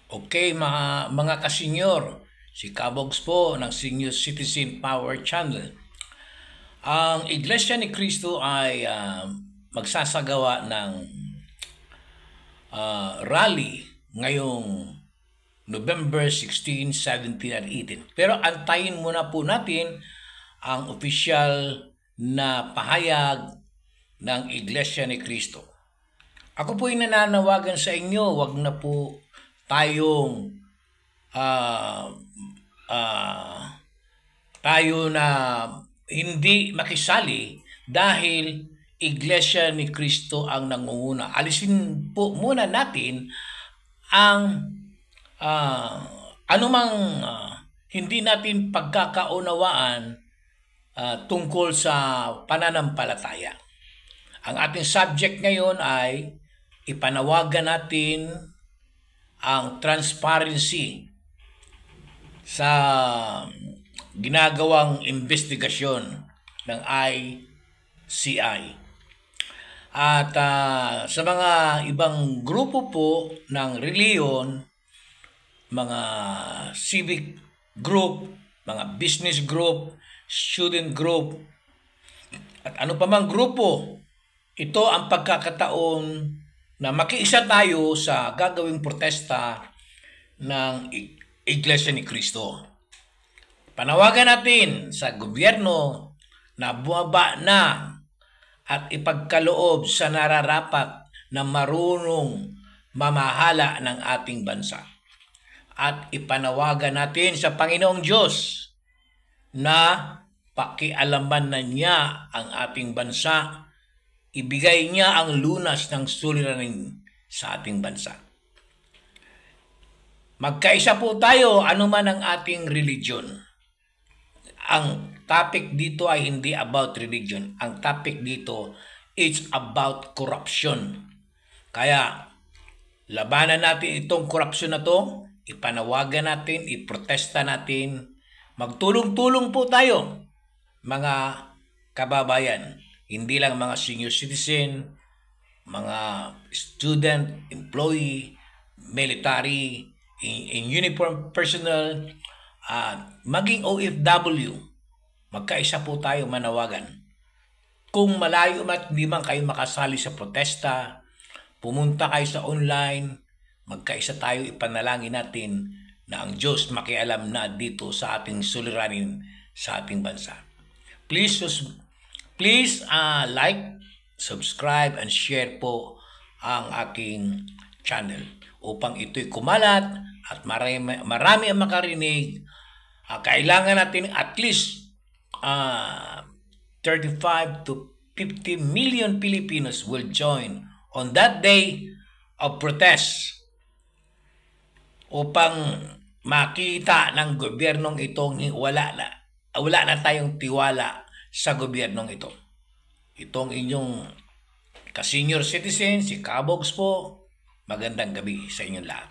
Okay, mga kasenyor, si Kabogs po ng Senior Citizen Power Channel. Ang Iglesia ni Cristo ay magsasagawa ng rally ngayong November 16, 17 at 18. Pero antayin muna po natin ang opisyal na pahayag ng Iglesia ni Cristo. Ako po ay nananawagan sa inyo, wag na po tayong ah, ah, tayo na hindi makisali dahil Iglesia ni Cristo ang nangunguna. Alisin po muna natin ang anumang hindi natin pagkakaunawaan tungkol sa pananampalataya. Ang ating subject ngayon ay ipanawagan natin ang transparency sa ginagawang investigasyon ng ICI. At sa mga ibang grupo po ng reliyon, mga civic group, mga business group, student group, at ano pa mang grupo, ito ang pagkakataon na makiisa tayo sa gagawing protesta ng Iglesia ni Cristo. Panawagan natin sa gobyerno na bumaba na at ipagkaloob sa nararapat na marunong mamahala ng ating bansa. At ipanawagan natin sa Panginoong Diyos na pakialaman na niya ang ating bansa, ibigay niya ang lunas ng suliranin sa ating bansa. Magkaisa po tayo anuman ang ating religion. Ang topic dito ay hindi about religion. Ang topic dito is about corruption. Kaya labanan natin itong corruption na to, ipanawagan natin, iprotesta natin, magtulong-tulong po tayo mga kababayan. Hindi lang mga senior citizen, mga student, employee, military, in uniform personnel, maging OFW, magkaisa po tayo manawagan. Kung malayo at hindi man kayo makasali sa protesta, pumunta kayo sa online, magkaisa tayo, ipanalangin natin na ang Diyos makialam na dito sa ating suliranin sa ating bansa. Please like, subscribe, and share po ang aking channel upang ito'y kumalat at marami ang makarinig. Kailangan natin at least 35 to 50 million Filipinos will join on that day of protest upang makita ng gobyernong itong wala na tayong tiwala sa gobyernong ito. Itong inyong ka-senior citizen, si Kabogs po, magandang gabi sa inyong lahat.